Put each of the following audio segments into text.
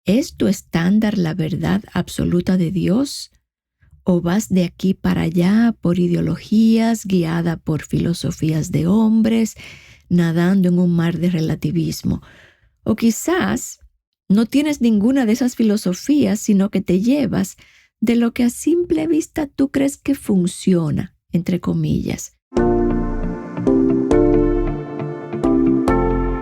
¿Es tu estándar la verdad absoluta de Dios? ¿O vas de aquí para allá por ideologías, guiada por filosofías de hombres, nadando en un mar de relativismo? O quizás no tienes ninguna de esas filosofías, sino que te llevas de lo que a simple vista tú crees que funciona, entre comillas.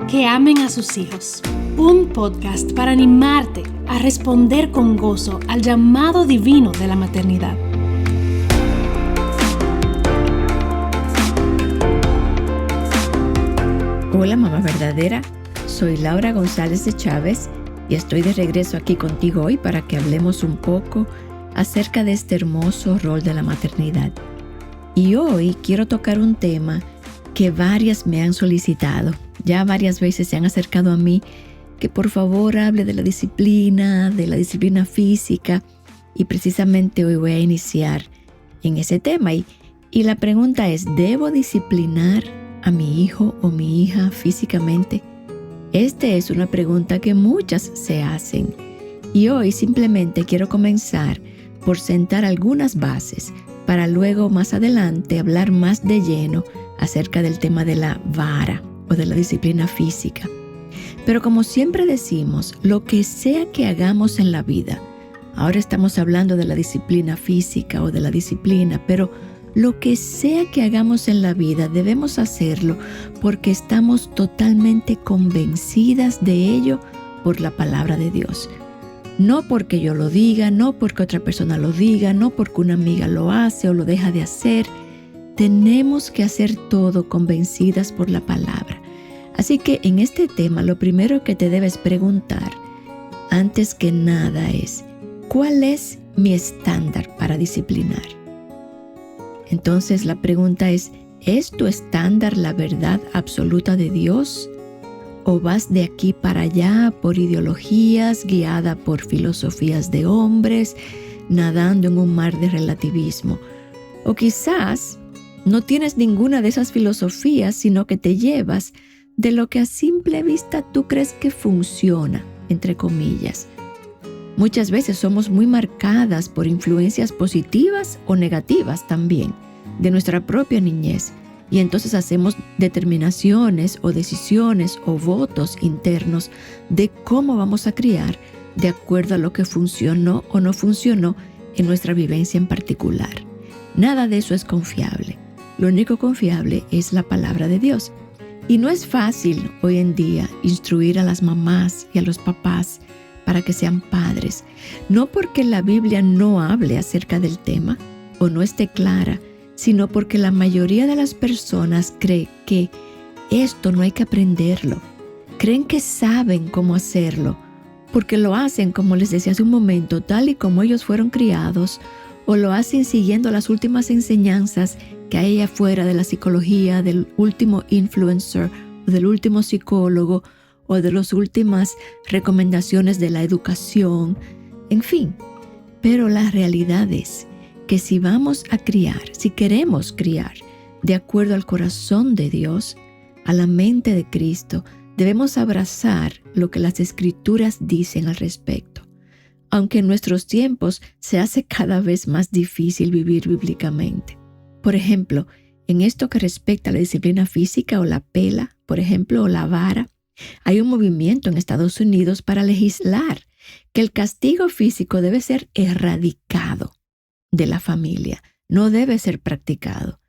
Que amen a sus hijos. Un podcast para animarte a responder con gozo al llamado divino de la maternidad. Hola, mamá verdadera. Soy Laura González de Chávez y estoy de regreso aquí contigo hoy para que hablemos un poco acerca de este hermoso rol de la maternidad. Y hoy quiero tocar un tema que varias me han solicitado. Ya varias veces se han acercado a mí que por favor hable de la disciplina física, y precisamente hoy voy a iniciar en ese tema. Y la pregunta es, ¿debo disciplinar a mi hijo o mi hija físicamente? Esta es una pregunta que muchas se hacen. Y hoy simplemente quiero comenzar por sentar algunas bases para luego más adelante hablar más de lleno acerca del tema de la vara o de la disciplina física. Pero como siempre decimos, lo que sea que hagamos en la vida, ahora estamos hablando de la disciplina física o de la disciplina, pero lo que sea que hagamos en la vida debemos hacerlo porque estamos totalmente convencidas de ello por la palabra de Dios. No porque yo lo diga, no porque otra persona lo diga, no porque una amiga lo hace o lo deja de hacer. Tenemos que hacer todo convencidas por la palabra. Así que en este tema lo primero que te debes preguntar, antes que nada, es ¿cuál es mi estándar para disciplinar? Entonces la pregunta ¿es tu estándar la verdad absoluta de Dios? ¿O vas de aquí para allá por ideologías, guiada por filosofías de hombres, nadando en un mar de relativismo? O quizás no tienes ninguna de esas filosofías, sino que te llevas de lo que a simple vista tú crees que funciona, entre comillas. Muchas veces somos muy marcadas por influencias positivas o negativas también de nuestra propia niñez, y entonces hacemos determinaciones o decisiones o votos internos de cómo vamos a criar de acuerdo a lo que funcionó o no funcionó en nuestra vivencia en particular. Nada de eso es confiable. Lo único confiable es la palabra de Dios. Y no es fácil hoy en día instruir a las mamás y a los papás para que sean padres. No porque la Biblia no hable acerca del tema o no esté clara, sino porque la mayoría de las personas cree que esto no hay que aprenderlo. Creen que saben cómo hacerlo, porque lo hacen, como les decía hace un momento, tal y como ellos fueron criados, o lo hacen siguiendo las últimas enseñanzas que hay afuera de la psicología, del último influencer, o del último psicólogo, o de las últimas recomendaciones de la educación, en fin. Pero la realidad es que si vamos a criar, si queremos criar de acuerdo al corazón de Dios, a la mente de Cristo, debemos abrazar lo que las Escrituras dicen al respecto. Aunque en nuestros tiempos se hace cada vez más difícil vivir bíblicamente. Por ejemplo, en esto que respecta a la disciplina física o la pela, por ejemplo, o la vara, hay un movimiento en Estados Unidos para legislar que el castigo físico debe ser erradicado de la familia, no debe ser practicado.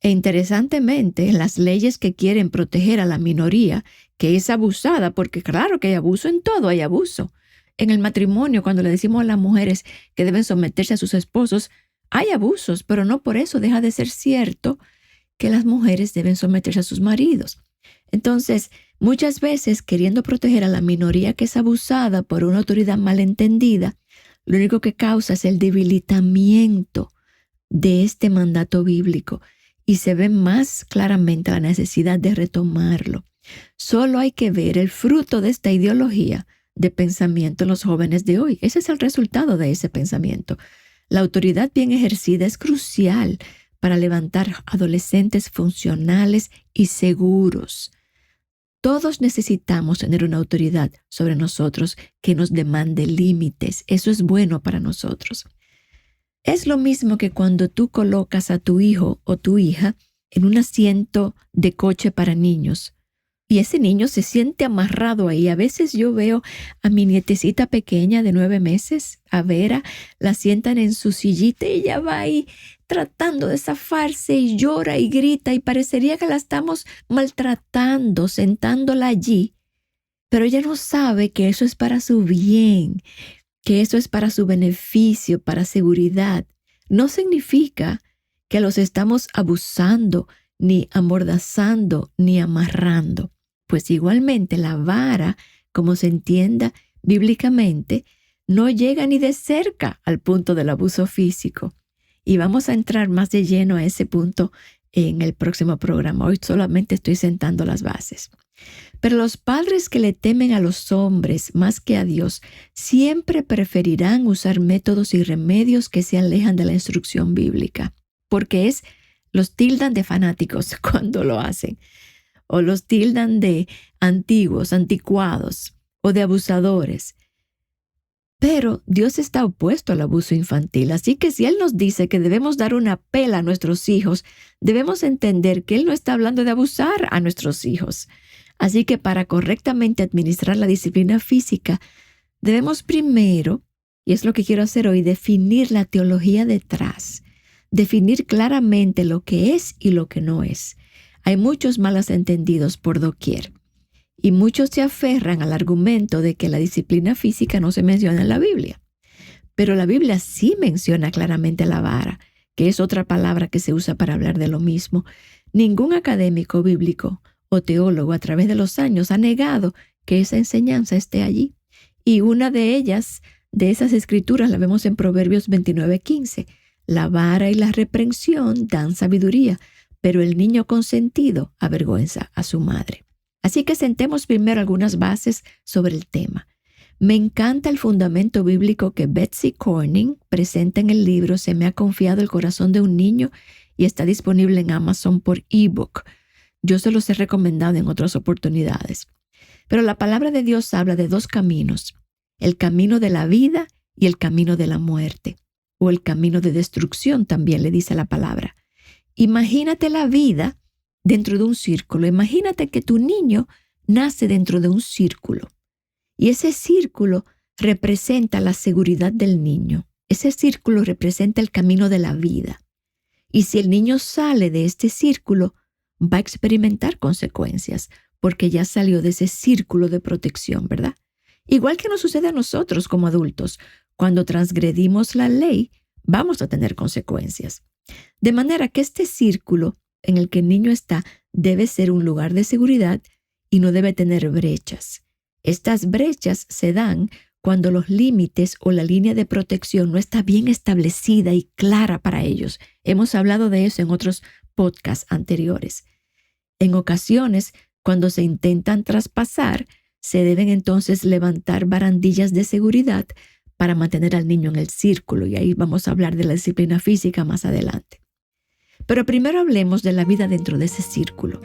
E interesantemente, las leyes que quieren proteger a la minoría que es abusada, porque claro que hay abuso en todo, hay abuso. En el matrimonio, cuando le decimos a las mujeres que deben someterse a sus esposos, hay abusos, pero no por eso deja de ser cierto que las mujeres deben someterse a sus maridos. Entonces, muchas veces, queriendo proteger a la minoría que es abusada por una autoridad malentendida, lo único que causa es el debilitamiento de este mandato bíblico y se ve más claramente la necesidad de retomarlo. Solo hay que ver el fruto de esta ideología de pensamiento en los jóvenes de hoy. Ese es el resultado de ese pensamiento. La autoridad bien ejercida es crucial para levantar adolescentes funcionales y seguros. Todos necesitamos tener una autoridad sobre nosotros que nos demande límites. Eso es bueno para nosotros. Es lo mismo que cuando tú colocas a tu hijo o tu hija en un asiento de coche para niños y ese niño se siente amarrado ahí. A veces yo veo a mi nietecita pequeña de 9 meses, a Vera, la sientan en su sillita y ella va ahí tratando de zafarse y llora y grita y parecería que la estamos maltratando, sentándola allí. Pero ella no sabe que eso es para su bien, que eso es para su beneficio, para seguridad. No significa que los estamos abusando, ni amordazando, ni amarrando. Pues igualmente la vara, como se entienda bíblicamente, no llega ni de cerca al punto del abuso físico. Y vamos a entrar más de lleno a ese punto en el próximo programa. Hoy solamente estoy sentando las bases. Pero los padres que le temen a los hombres más que a Dios siempre preferirán usar métodos y remedios que se alejan de la instrucción bíblica, porque los tildan de fanáticos cuando lo hacen, o los tildan de antiguos, anticuados o de abusadores. Pero Dios está opuesto al abuso infantil, así que si Él nos dice que debemos dar una pela a nuestros hijos, debemos entender que Él no está hablando de abusar a nuestros hijos. Así que para correctamente administrar la disciplina física, debemos primero, y es lo que quiero hacer hoy, definir la teología detrás, definir claramente lo que es y lo que no es. Hay muchos malos entendidos por doquier. Y muchos se aferran al argumento de que la disciplina física no se menciona en la Biblia. Pero la Biblia sí menciona claramente la vara, que es otra palabra que se usa para hablar de lo mismo. Ningún académico bíblico o teólogo a través de los años ha negado que esa enseñanza esté allí. Y una de ellas, de esas escrituras, la vemos en Proverbios 29:15. La vara y la reprensión dan sabiduría, pero el niño consentido avergüenza a su madre. Así que sentemos primero algunas bases sobre el tema. Me encanta el fundamento bíblico que Betsy Corning presenta en el libro Se me ha confiado el corazón de un niño y está disponible en Amazon por ebook. Yo se los he recomendado en otras oportunidades. Pero la palabra de Dios habla de 2 caminos, el camino de la vida y el camino de la muerte, o el camino de destrucción también le dice la palabra. Imagínate la vida dentro de un círculo. Imagínate que tu niño nace dentro de un círculo y ese círculo representa la seguridad del niño. Ese círculo representa el camino de la vida. Y si el niño sale de este círculo, va a experimentar consecuencias porque ya salió de ese círculo de protección, ¿verdad? Igual que nos sucede a nosotros como adultos. Cuando transgredimos la ley, vamos a tener consecuencias. De manera que este círculo en el que el niño está debe ser un lugar de seguridad y no debe tener brechas. Estas brechas se dan cuando los límites o la línea de protección no está bien establecida y clara para ellos. Hemos hablado de eso en otros podcasts anteriores. En ocasiones, cuando se intentan traspasar, se deben entonces levantar barandillas de seguridad para mantener al niño en el círculo, y ahí vamos a hablar de la disciplina física más adelante. Pero primero hablemos de la vida dentro de ese círculo.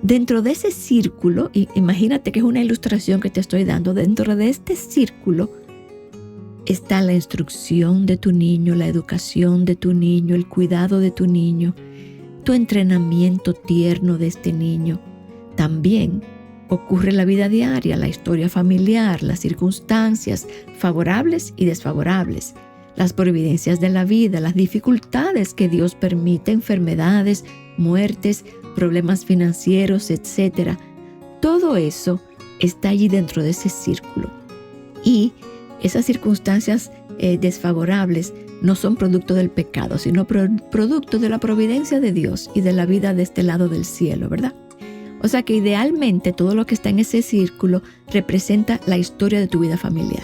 Dentro de ese círculo, imagínate que es una ilustración que te estoy dando, dentro de este círculo está la instrucción de tu niño, la educación de tu niño, el cuidado de tu niño, tu entrenamiento tierno de este niño. También ocurre la vida diaria, la historia familiar, las circunstancias favorables y desfavorables, las providencias de la vida, las dificultades que Dios permite, enfermedades, muertes, problemas financieros, etc. Todo eso está allí dentro de ese círculo. Y esas circunstancias desfavorables no son producto del pecado, sino producto de la providencia de Dios y de la vida de este lado del cielo, ¿verdad? O sea que idealmente todo lo que está en ese círculo representa la historia de tu vida familiar.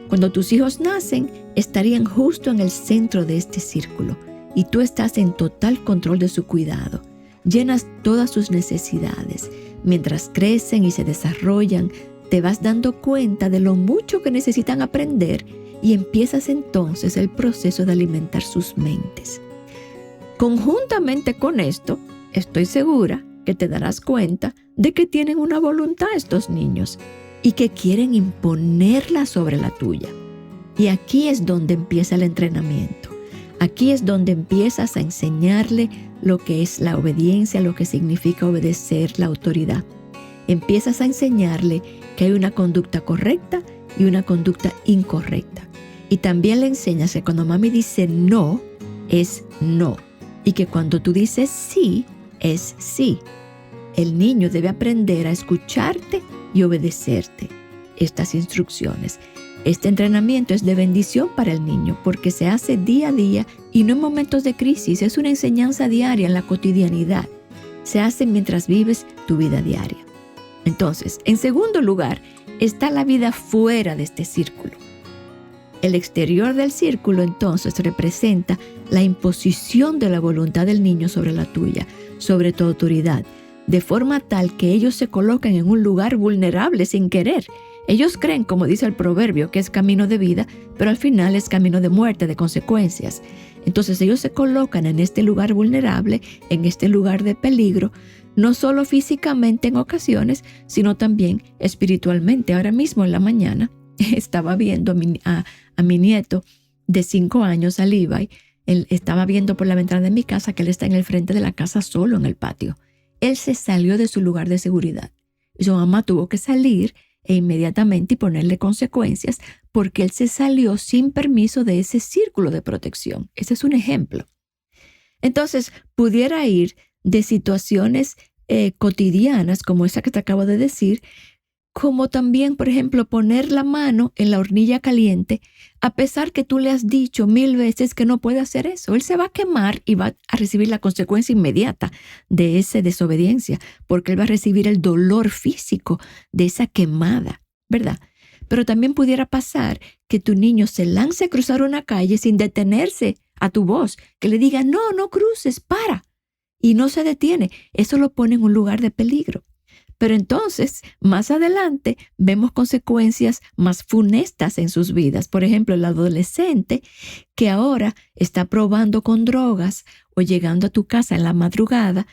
Cuando tus hijos nacen, estarían justo en el centro de este círculo y tú estás en total control de su cuidado. Llenas todas sus necesidades. Mientras crecen y se desarrollan, te vas dando cuenta de lo mucho que necesitan aprender y empiezas entonces el proceso de alimentar sus mentes. Conjuntamente con esto, estoy segura que te darás cuenta de que tienen una voluntad estos niños y que quieren imponerla sobre la tuya. Y aquí es donde empieza el entrenamiento. Aquí es donde empiezas a enseñarle lo que es la obediencia, lo que significa obedecer la autoridad. Empiezas a enseñarle que hay una conducta correcta y una conducta incorrecta. Y también le enseñas que cuando mami dice no, es no. Y que cuando tú dices sí, es sí. El niño debe aprender a escucharte y obedecerte estas instrucciones. Este entrenamiento es de bendición para el niño porque se hace día a día y no en momentos de crisis. Es una enseñanza diaria en la cotidianidad. Se hace mientras vives tu vida diaria. Entonces, en segundo lugar, está la vida fuera de este círculo. El exterior del círculo entonces representa la imposición de la voluntad del niño sobre la tuya, sobre tu autoridad, de forma tal que ellos se colocan en un lugar vulnerable sin querer. Ellos creen, como dice el proverbio, que es camino de vida, pero al final es camino de muerte, de consecuencias. Entonces ellos se colocan en este lugar vulnerable, en este lugar de peligro, no solo físicamente en ocasiones, sino también espiritualmente. Ahora mismo en la mañana estaba viendo a mi nieto de 5 años, a Levi. Él estaba viendo por la ventana de mi casa que él está en el frente de la casa solo en el patio. Él se salió de su lugar de seguridad. Y su mamá tuvo que salir e inmediatamente ponerle consecuencias porque él se salió sin permiso de ese círculo de protección. Ese es un ejemplo. Entonces, pudiera ir de situaciones cotidianas como esa que te acabo de decir, como también, por ejemplo, poner la mano en la hornilla caliente, a pesar que tú le has dicho 1000 veces que no puede hacer eso. Él se va a quemar y va a recibir la consecuencia inmediata de esa desobediencia, porque él va a recibir el dolor físico de esa quemada, ¿verdad? Pero también pudiera pasar que tu niño se lance a cruzar una calle sin detenerse a tu voz, que le diga, no, no cruces, para, y no se detiene. Eso lo pone en un lugar de peligro. Pero entonces, más adelante, vemos consecuencias más funestas en sus vidas. Por ejemplo, el adolescente que ahora está probando con drogas o llegando a tu casa en la madrugada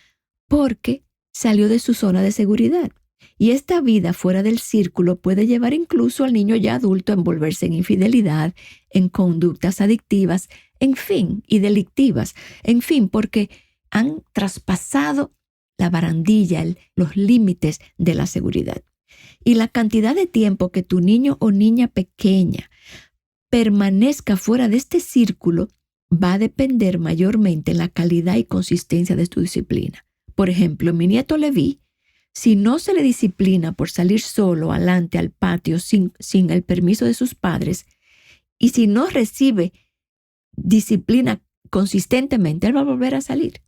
porque salió de su zona de seguridad. Y esta vida fuera del círculo puede llevar incluso al niño ya adulto a envolverse en infidelidad, en conductas adictivas, en fin, y delictivas. En fin, porque han traspasado la barandilla, los límites de la seguridad. Y la cantidad de tiempo que tu niño o niña pequeña permanezca fuera de este círculo va a depender mayormente en la calidad y consistencia de tu disciplina. Por ejemplo, mi nieto Levi, si no se le disciplina por salir solo adelante al patio sin el permiso de sus padres, y si no recibe disciplina consistentemente, él va a volver a salir.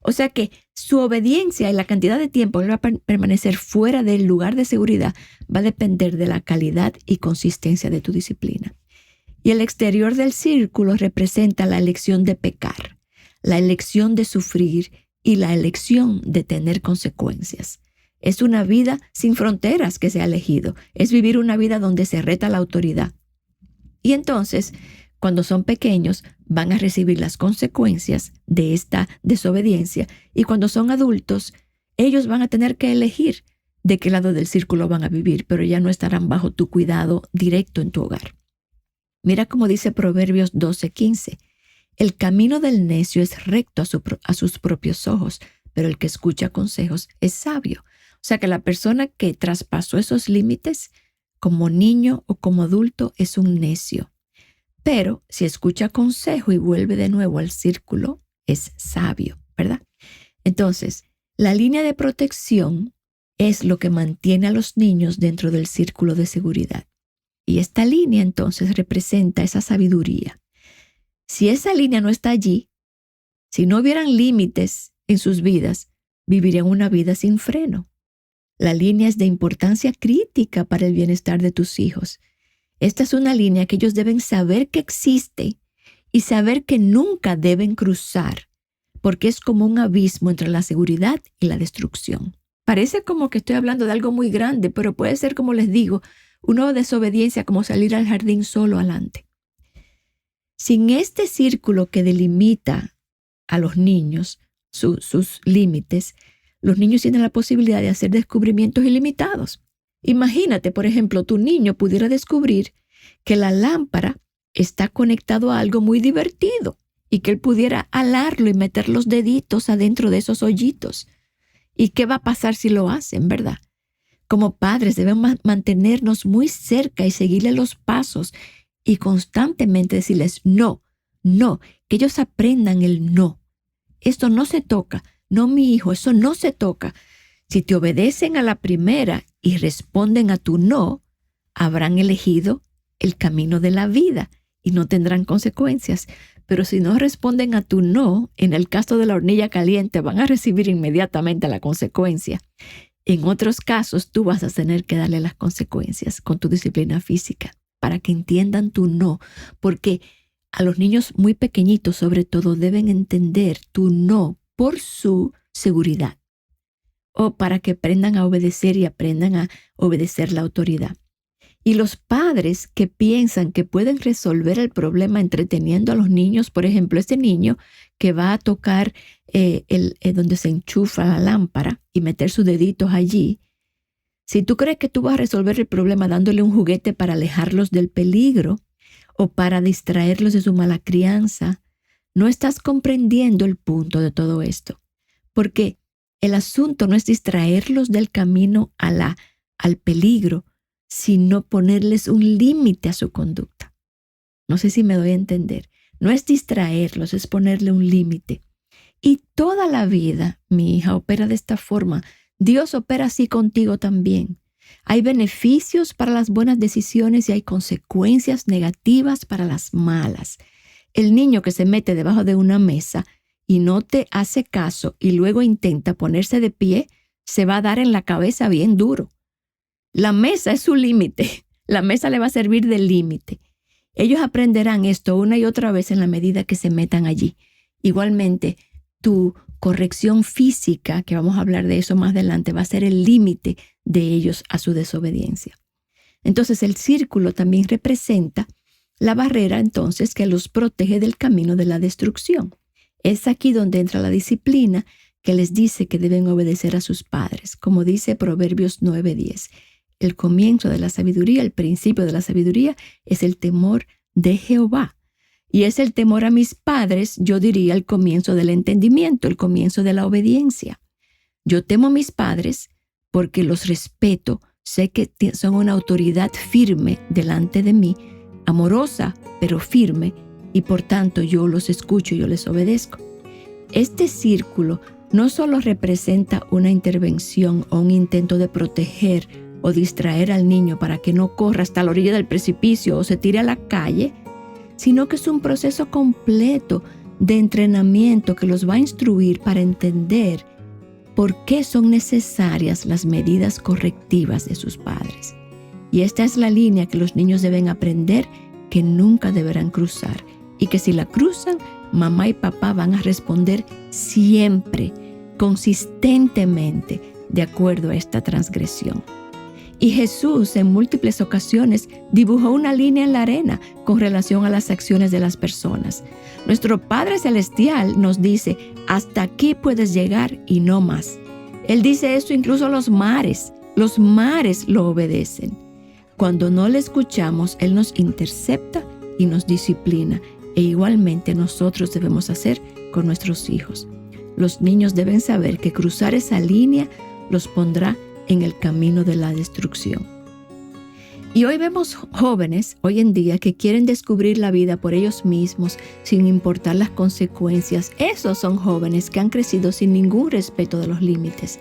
O sea que su obediencia y la cantidad de tiempo que él va a permanecer fuera del lugar de seguridad va a depender de la calidad y consistencia de tu disciplina. Y el exterior del círculo representa la elección de pecar, la elección de sufrir y la elección de tener consecuencias. Es una vida sin fronteras que se ha elegido. Es vivir una vida donde se reta la autoridad. Y entonces, cuando son pequeños, van a recibir las consecuencias de esta desobediencia. Y cuando son adultos, ellos van a tener que elegir de qué lado del círculo van a vivir, pero ya no estarán bajo tu cuidado directo en tu hogar. Mira cómo dice Proverbios 12:15. El camino del necio es recto a sus propios ojos, pero el que escucha consejos es sabio. O sea que la persona que traspasó esos límites como niño o como adulto es un necio. Pero si escucha consejo y vuelve de nuevo al círculo, es sabio, ¿verdad? Entonces, la línea de protección es lo que mantiene a los niños dentro del círculo de seguridad. Y esta línea entonces representa esa sabiduría. Si esa línea no está allí, si no hubieran límites en sus vidas, vivirían una vida sin freno. La línea es de importancia crítica para el bienestar de tus hijos. Esta es una línea que ellos deben saber que existe y saber que nunca deben cruzar, porque es como un abismo entre la seguridad y la destrucción. Parece como que estoy hablando de algo muy grande, pero puede ser, como les digo, una desobediencia como salir al jardín solo adelante. Sin este círculo que delimita a los niños sus límites, los niños tienen la posibilidad de hacer descubrimientos ilimitados. Imagínate, por ejemplo, tu niño pudiera descubrir que la lámpara está conectado a algo muy divertido y que él pudiera alarlo y meter los deditos adentro de esos hoyitos. ¿Y qué va a pasar si lo hacen, verdad? Como padres debemos mantenernos muy cerca y seguirle los pasos y constantemente decirles no, que ellos aprendan el no. Esto no se toca. No, mi hijo, eso no se toca. Si te obedecen a la primera y responden a tu no, habrán elegido el camino de la vida y no tendrán consecuencias. Pero si no responden a tu no, en el caso de la hornilla caliente, van a recibir inmediatamente la consecuencia. En otros casos, tú vas a tener que darle las consecuencias con tu disciplina física para que entiendan tu no, porque a los niños muy pequeñitos, sobre todo, deben entender tu no por su seguridad o para que aprendan a obedecer y aprendan a obedecer la autoridad. Y los padres que piensan que pueden resolver el problema entreteniendo a los niños, por ejemplo, este niño que va a tocar donde se enchufa la lámpara y meter sus deditos allí, si tú crees que tú vas a resolver el problema dándole un juguete para alejarlos del peligro o para distraerlos de su mala crianza, no estás comprendiendo el punto de todo esto. Porque el asunto no es distraerlos del camino al peligro, sino ponerles un límite a su conducta. No sé si me doy a entender. No es distraerlos, es ponerle un límite. Y toda la vida, mi hija, opera de esta forma. Dios opera así contigo también. Hay beneficios para las buenas decisiones y hay consecuencias negativas para las malas. El niño que se mete debajo de una mesa y no te hace caso y luego intenta ponerse de pie, se va a dar en la cabeza bien duro. La mesa es su límite. La mesa le va a servir de límite. Ellos aprenderán esto una y otra vez en la medida que se metan allí. Igualmente, tu corrección física, que vamos a hablar de eso más adelante, va a ser el límite de ellos a su desobediencia. Entonces, el círculo también representa la barrera, entonces, que los protege del camino de la destrucción. Es aquí donde entra la disciplina que les dice que deben obedecer a sus padres, como dice Proverbios 9:10. El comienzo de la sabiduría, el principio de la sabiduría es el temor de Jehová. Y es el temor a mis padres, yo diría, el comienzo del entendimiento, el comienzo de la obediencia. Yo temo a mis padres porque los respeto, sé que son una autoridad firme delante de mí, amorosa pero firme, y por tanto yo los escucho y yo les obedezco. Este círculo no solo representa una intervención o un intento de proteger o distraer al niño para que no corra hasta la orilla del precipicio o se tire a la calle, sino que es un proceso completo de entrenamiento que los va a instruir para entender por qué son necesarias las medidas correctivas de sus padres. Y esta es la línea que los niños deben aprender que nunca deberán cruzar y que si la cruzan, mamá y papá van a responder siempre, consistentemente, de acuerdo a esta transgresión. Y Jesús en múltiples ocasiones dibujó una línea en la arena con relación a las acciones de las personas. Nuestro Padre Celestial nos dice, hasta aquí puedes llegar y no más. Él dice esto incluso a los mares lo obedecen. Cuando no le escuchamos, Él nos intercepta y nos disciplina. E igualmente nosotros debemos hacer con nuestros hijos. Los niños deben saber que cruzar esa línea los pondrá en el camino de la destrucción. Y hoy vemos jóvenes, hoy en día, que quieren descubrir la vida por ellos mismos sin importar las consecuencias. Esos son jóvenes que han crecido sin ningún respeto de los límites.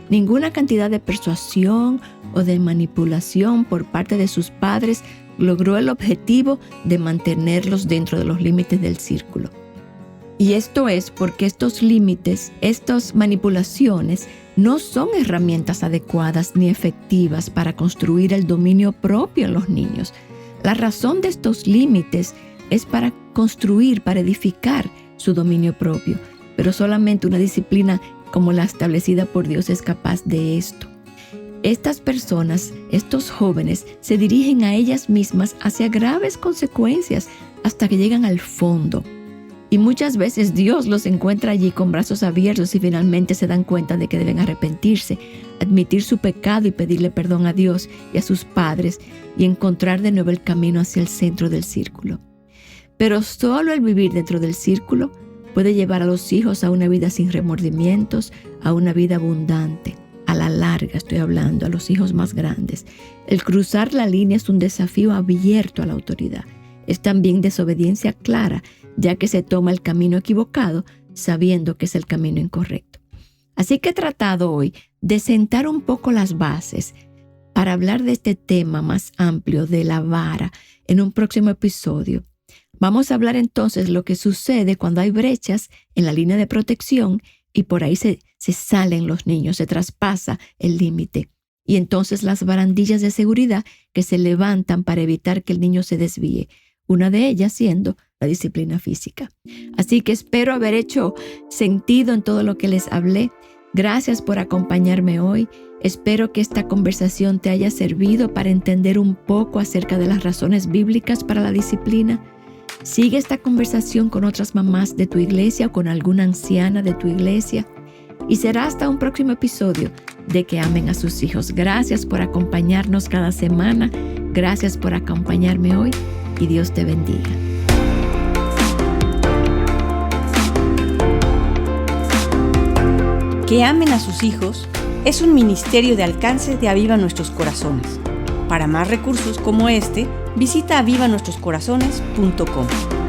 Ninguna cantidad de persuasión o de manipulación por parte de sus padres logró el objetivo de mantenerlos dentro de los límites del círculo. Y esto es porque estos límites, estas manipulaciones, no son herramientas adecuadas ni efectivas para construir el dominio propio en los niños. La razón de estos límites es para construir, para edificar su dominio propio, pero solamente una disciplina como la establecida por Dios es capaz de esto. Estas personas, estos jóvenes, se dirigen a ellas mismas hacia graves consecuencias hasta que llegan al fondo. Y muchas veces Dios los encuentra allí con brazos abiertos y finalmente se dan cuenta de que deben arrepentirse, admitir su pecado y pedirle perdón a Dios y a sus padres y encontrar de nuevo el camino hacia el centro del círculo. Pero solo el vivir dentro del círculo puede llevar a los hijos a una vida sin remordimientos, a una vida abundante. A la larga estoy hablando, a los hijos más grandes. El cruzar la línea es un desafío abierto a la autoridad. Es también desobediencia clara, ya que se toma el camino equivocado sabiendo que es el camino incorrecto. Así que he tratado hoy de sentar un poco las bases para hablar de este tema más amplio de la vara en un próximo episodio. Vamos a hablar entonces lo que sucede cuando hay brechas en la línea de protección y por ahí se salen los niños, se traspasa el límite. Y entonces las barandillas de seguridad que se levantan para evitar que el niño se desvíe. Una de ellas siendo la disciplina física. Así que espero haber hecho sentido en todo lo que les hablé. Gracias por acompañarme hoy. Espero que esta conversación te haya servido para entender un poco acerca de las razones bíblicas para la disciplina. Sigue esta conversación con otras mamás de tu iglesia o con alguna anciana de tu iglesia. Y será hasta un próximo episodio de Que Amen a Sus Hijos. Gracias por acompañarnos cada semana. Gracias por acompañarme hoy. Y Dios te bendiga. Que Amen a Sus Hijos es un ministerio de alcance de Aviva Nuestros Corazones. Para más recursos como este, visita avivanuestroscorazones.com.